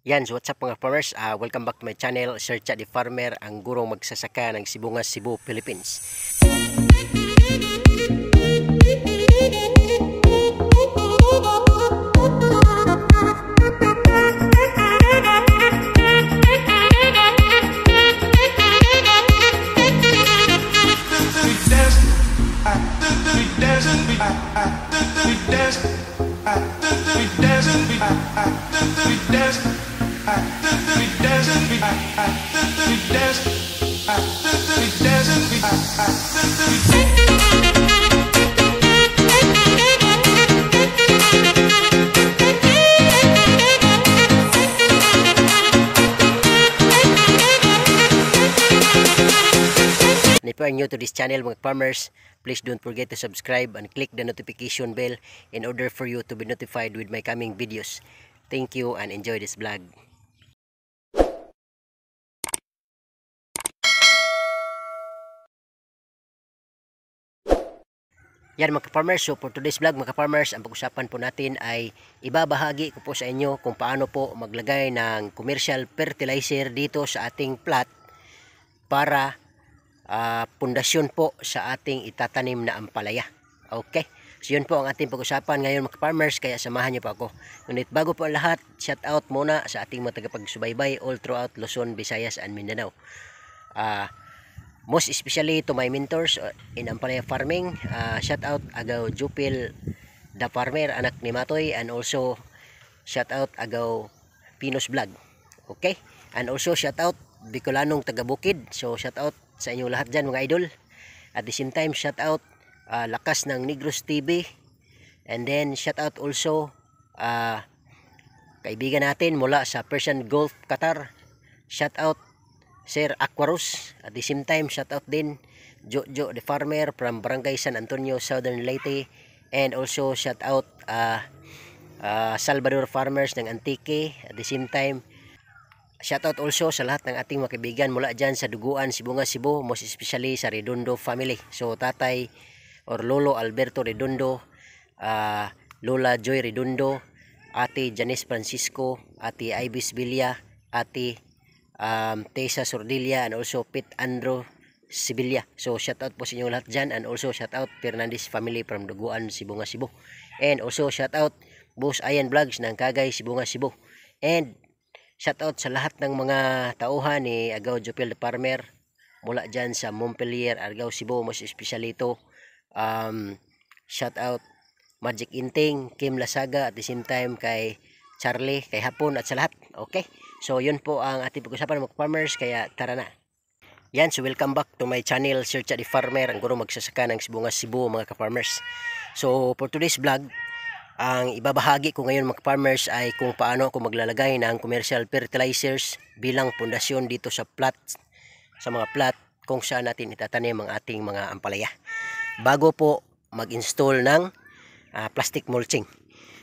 Yan, so what's up mga farmers? Welcome back to my channel, Sir Cha the Farmer, ang gurong magsasaka ng Sibungas, Cebu, Philippines. If you are new to this channel mga farmers, please don't forget to subscribe and click the notification bell in order for you to be notified with my coming videos. Thank you and enjoy this vlog. Yan mga farmers, so for today's vlog mga farmers, ang pag-usapan po natin ay ibabahagi ko po sa inyo kung paano po maglagay ng commercial fertilizer dito sa ating plot para pundasyon po sa ating itatanim na ampalaya. Okay, so yun po ang ating pag-usapan ngayon mga farmers, kaya samahan niyo po ako. Ngunit bago po ang lahat, shout out muna sa ating mga tagapagsubaybay all throughout Luzon, Visayas and Mindanao. Most especially to my mentors in ampalaya farming. Shout out agaw Jupil the Farmer, anak ni Matoy, and also shout out agaw Pinos Vlog. Okay, and also shout out Bicolanong taga Bukid. So shout out sa inyo lahat dyan mga idol. At the same time shout out Lakas ng Negros TV, and then shout out also kaibigan natin mula sa Persian Gulf, Qatar. Shout out Sir Aquarus. At the same time shout out din Jojo the Farmer from Barangay San Antonio, Southern Leyte, and also shout out Salvador Farmers ng Antique. At the same time shout out also sa lahat ng ating mga kaibigan mula dyan sa Duguan, Sibungas, Cebu, most especially sa Redondo family. So tatay or Lolo Alberto Redondo, Lola Joy Redondo, ate Janice Francisco, ate Ibis Villa, ate Tessa Sordilla, and also Pete Andro Sibilla. So shout out po sa inyo lahat dyan, and also shout out Fernandez family from Duguan, Sibungas, Cebu, and also shout out Boss Ayan Vlogs ng Kagay, Sibungas, Cebu, and shout out sa lahat ng mga tauhan ni agaw Jupil the Farmer mula dyan sa Montpelier, Argao, Cebu, most especially ito shout out Magic Inting, Kim Lasaga, at the same time kay Charlie, kay Hapon, at sa lahat. Okay, so yun po ang ating pag-usapan mga farmers, kaya tara na. Yan, so welcome back to my channel, Sir Cha the Farmer, ang gurong magsasaka ng Sibungas, Cebu mga ka-farmers. So for today's vlog, ang ibabahagi ko ngayon mga farmers ay kung paano ako maglalagay ng commercial fertilizers bilang pundasyon dito sa plot, sa mga plot kung saan natin itatanim ang ating mga ampalaya bago po mag-install ng plastic mulching.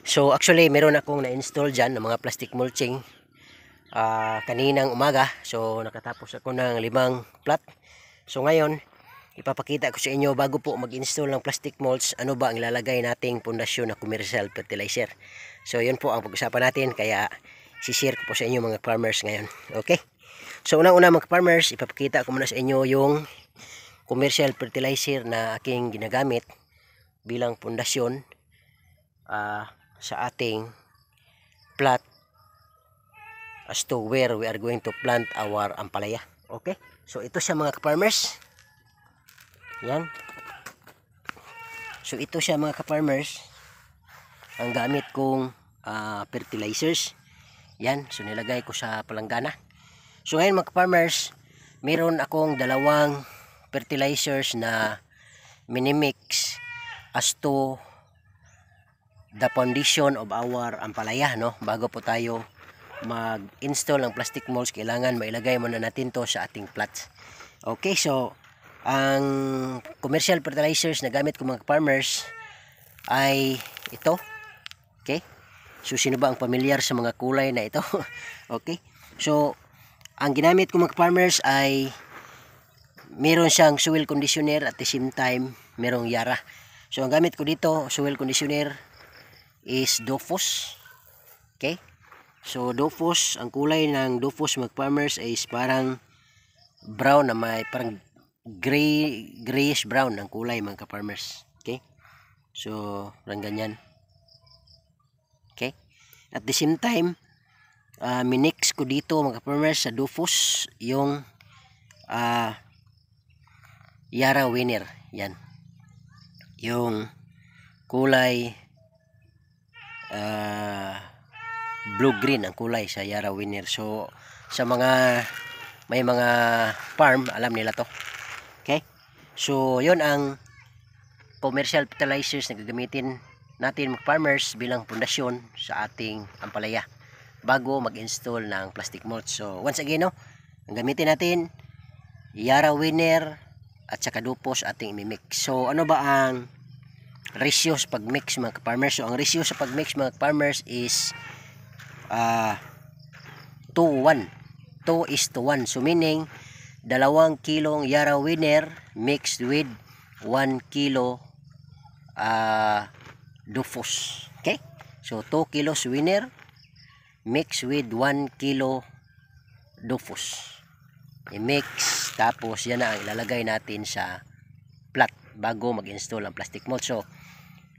So actually meron akong na-install dyan ng mga plastic mulching kaninang umaga. So nakatapos ako ng 5 plot. So ngayon ipapakita ko sa inyo bago po mag-install ng plastic mulch, ano ba ang ilalagay nating pundasyon na commercial fertilizer. So yun po ang pag-usapan natin, kaya sishare ko po sa inyo mga farmers ngayon. Okay, so unang-una mga farmers, ipapakita ko muna sa inyo yung commercial fertilizer na aking ginagamit bilang pundasyon sa ating plot as to where we are going to plant our ampalaya. Okay, so ito siya mga farmers. Yan. So ito siya mga ka-farmers, ang gamit kong fertilizers. Yan, so nilagay ko sa palanggana. So ngayon mga ka-farmers, meron akong dalawang fertilizers na minimix as to the foundation of our ampalaya, no? Bago po tayo mag-install ng plastic mulch, kailangan mailagay muna natin to sa ating plots. Okay, so ang commercial fertilizers na gamit ko mga farmers ay ito. Okay, so sino ba ang pamilyar sa mga kulay na ito? Okay, so ang ginamit ko mga farmers ay meron siyang soil conditioner, at the same time merong Yara. So ang gamit ko dito soil conditioner is Dofos. Okay, So Dofus, ang kulay ng Dofus mga farmers is parang brown na may parang grayish brown ang kulay mga farmers. Okay? So, parang ganyan. Okay? At the same time, minix ko dito mga farmers sa Dofus yung Yara Winner. Yan. Yung kulay blue-green ang kulay sa Yara Winner. So, sa mga may mga farm, alam nila to. Okay? So, yun ang commercial fertilizers na gagamitin natin mga farmers bilang pundasyon sa ating ampalaya bago mag-install ng plastic mulch. So, once again, no, ang gamitin natin, Yara Winner at saka Dofus ating imimix. So, ano ba ang ratio sa pagmix mga farmers? So, ang ratio sa pagmix mga farmers is 2:1. 2:1. So meaning 2 kilong Yara Winner mixed with 1 kilo Dofus. Okay? So 2 kilos Winner mixed with 1 kilo Dofus. I-mix tapos yan na ang ilalagay natin sa plat bago mag-install ang plastic mulch. So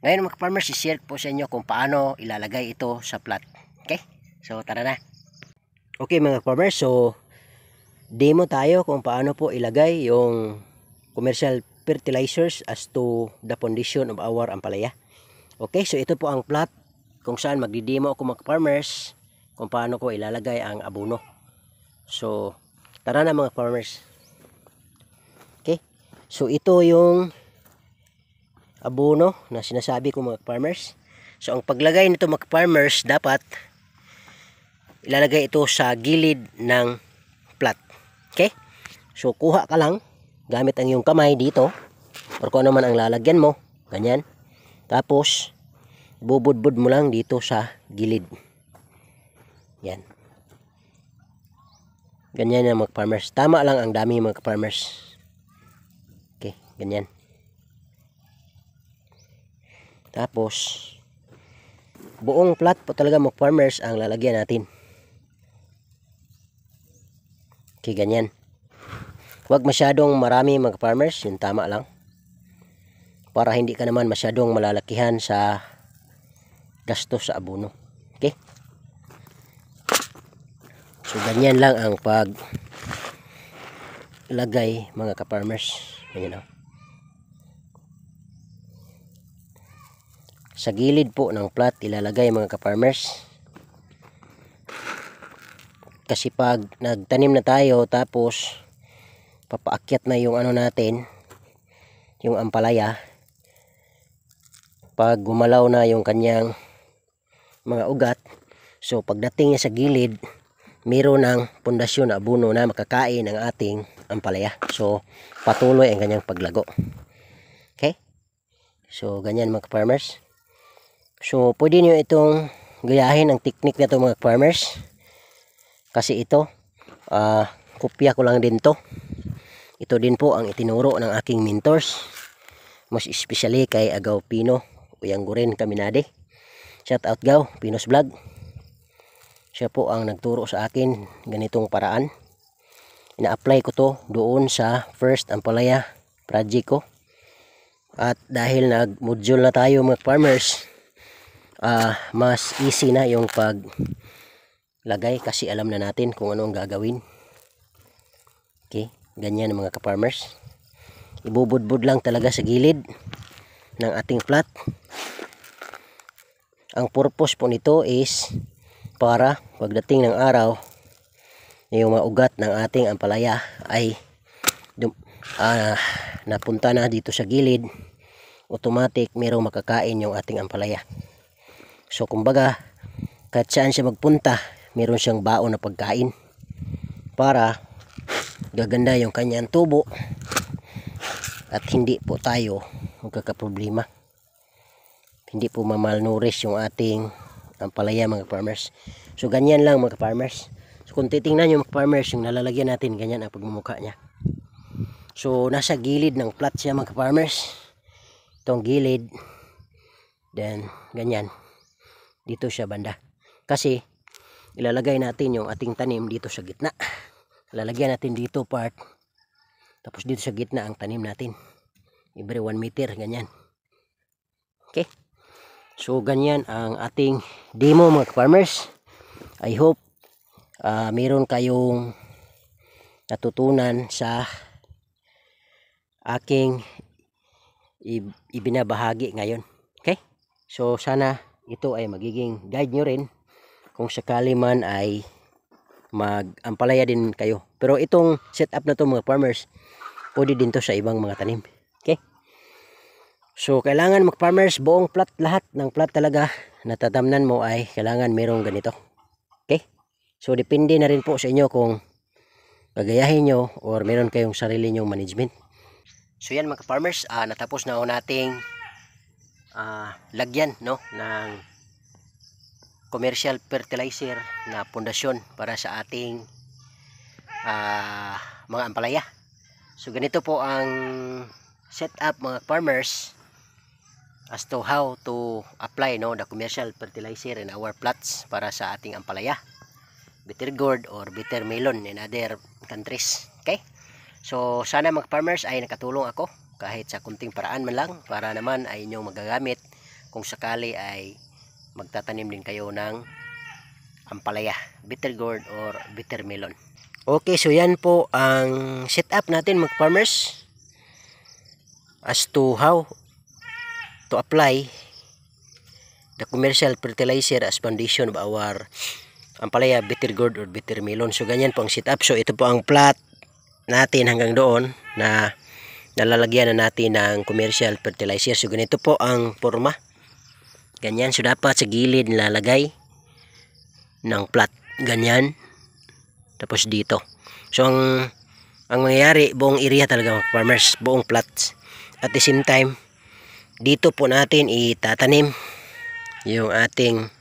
ngayon mga farmers, i-share po sa inyo kung paano ilalagay ito sa plat. Okay? So tara na. Okay mga farmers, so demo tayo kung paano po ilagay yung commercial fertilizers as to the foundation of our ampalaya. Okay, so ito po ang plot kung saan magdi-demo ako mga farmers kung paano ko ilalagay ang abono. So tara na mga farmers. Okay, so ito yung abono na sinasabi ko mga farmers. So ang paglagay nito mga farmers, dapat ilalagay ito sa gilid ng plat. Okay? So kuha ka lang gamit ang iyong kamay dito or kung ano man ang lalagyan mo, ganyan. Tapos bubudbud mo lang dito sa gilid. Yan. Ganyan yan mga farmers. Tama lang ang dami mga farmers. Okay, ganyan. Tapos buong plat po talaga mga farmers ang lalagyan natin. Okay, ganyan. Huwag masyadong marami mga farmers, yung tama lang. Para hindi ka naman masyadong malalakihan sa gastos sa abono. Okay? So, ganyan lang ang paglagay mga ka-farmers. Ganyan o. Sa gilid po ng plat ilalagay mga ka-farmers. Kasi pag nagtanim na tayo tapos papaakyat na yung ano natin, yung ampalaya, pag gumalaw na yung kanyang mga ugat, so pagdating niya sa gilid, mayroon ng pundasyon na abono na makakain ng ating ampalaya. So patuloy ang kanyang paglago. Okay? So ganyan mga farmers. So pwede nyo itong gayahin ang technique na ito mga farmers. Kasi ito, kopya ko lang din to. Ito din po ang itinuro ng aking mentors. Mas especially kay Agaw Pino, Uyang Guren Kaminade. Shout out Gaw, Pinos Vlog. Siya po ang nagturo sa akin ganitong paraan. Ina-apply ko to doon sa first ampalaya project ko. At dahil nag-module na tayo mga farmers, mas easy na yung lagay kasi alam na natin kung ano ang gagawin. Okay, ganyan mga ka-farmers. Ibubudbud lang talaga sa gilid ng ating plat. Ang purpose po nito is para pagdating ng araw, yung mga ugat ng ating ampalaya ay napunta na dito sa gilid, automatic mayroong makakain yung ating ampalaya. So kumbaga, kahit saan siya magpunta, meron siyang baon na pagkain para gaganda yung kanyang tubo at hindi po tayo magkakaproblema, hindi po mamalnourished yung ating ampalaya mga farmers. So ganyan lang mga farmers. So kung titingnan yung mga farmers, yung nalalagyan natin, ganyan ang pagmumukha niya. So nasa gilid ng plat siya mga farmers, itong gilid, then ganyan dito siya banda. Kasi ilalagay natin yung ating tanim dito sa gitna. Lalagyan natin dito part, tapos dito sa gitna ang tanim natin. Every 1 meter, ganyan. Okay. So ganyan ang ating demo mga farmers. I hope meron kayong natutunan sa aking ibinabahagi ngayon. Okay? So sana ito ay magiging guide nyo rin kung sakali man ay mag-ampalaya din kayo. Pero itong setup na to mga farmers, pwede din to sa ibang mga tanim. Okay? So kailangan mga farmers, buong plat, lahat ng plat talaga na tatamnan mo ay kailangan merong ganito. Okay? So depende na rin po sa inyo kung gagayahin nyo or meron kayong sarili nyong management. So yan mga farmers, natapos na nating lagyan no ng commercial fertilizer na pundasyon para sa ating mga ampalaya. So ganito po ang setup mga farmers as to how to apply no the commercial fertilizer in our plots para sa ating ampalaya, bitter gourd or bitter melon in other countries. Okay? So sana mga farmers ay nakatulong ako kahit sa kunting paraan man lang para naman ay inyong magagamit kung sakali ay magtatanim din kayo ng ampalaya, bitter gourd or bitter melon. Okay, so yan po ang setup natin mga farmers as to how to apply the commercial fertilizer as foundation of our ampalaya, bitter gourd or bitter melon. So ganyan po ang setup. So ito po ang plot natin hanggang doon na nalalagyan na natin ng commercial fertilizer. So ganito po ang forma. Ganyan. So dapat sa gilid nilalagay ng plot. Ganyan. Tapos dito. So ang mangyayari, buong area talaga mga farmers, buong plots. At the same time, dito po natin itatanim yung ating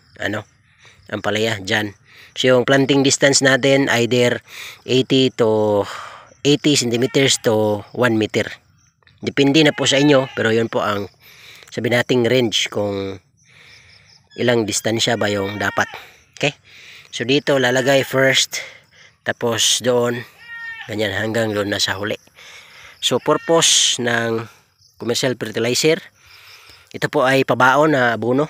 ampalaya dyan. So yung planting distance natin either 80 centimeters to 1 meter. Depende na po sa inyo, pero yun po ang sabi nating range kung ilang distansya ba yung dapat. Okay? So dito lalagay first, tapos doon, ganyan hanggang doon na sa huli. So purpose ng commercial fertilizer, ito po ay pabaon na abono.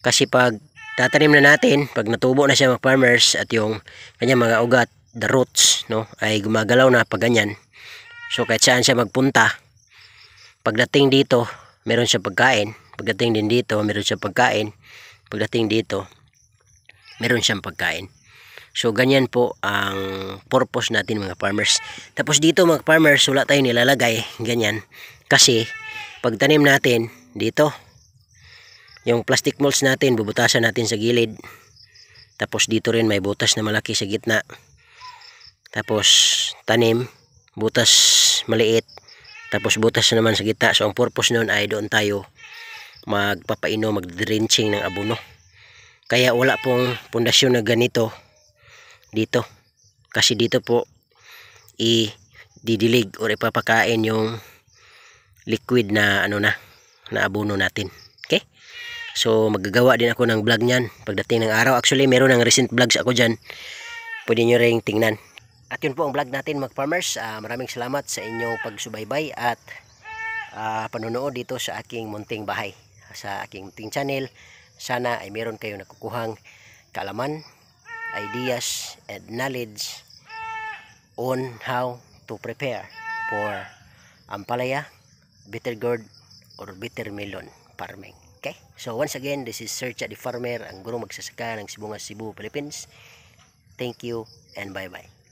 Kasi pag tatanim na natin, pag natubo na siya mga farmers at yung kanyang mga ugat, the roots, no, ay gumagalaw na pag ganyan. So kahit saan siya magpunta, pagdating dito, meron siya pagkain. Pagdating din dito, meron siya pagkain. Pagdating dito, meron siyang pagkain. So ganyan po ang purpose natin mga farmers. Tapos dito mga farmers, wala tayong nilalagay ganyan. Kasi pagtanim natin dito, yung plastic mulch natin, bubutasan natin sa gilid. Tapos dito rin may butas na malaki sa gitna. Tapos tanim, butas maliit. Tapos butas naman sa gitna. So ang purpose nun ay doon tayo magpapaino, mag-drenching ng abono. Kaya wala pong pundasyon na ganito dito. Kasi dito po didilig o ipapakain yung liquid na na abono natin. Okay? So magagawa din ako ng vlog niyan pagdating ng araw. Actually meron ng recent vlogs ako dyan. Pwede nyo ring tingnan. At yun po ang vlog natin mga farmers. Maraming salamat sa inyong pagsubaybay at panonood dito sa aking munting bahay, sa aking munting channel. Sana ay meron kayo nakukuhang kaalaman, ideas and knowledge on how to prepare for ampalaya, bitter gourd or bitter melon farming. Okay? So once again, this is Sir Chad the Farmer, ang gurong magsasaka ng Sibungas, Cebu, Philippines. Thank you and bye bye.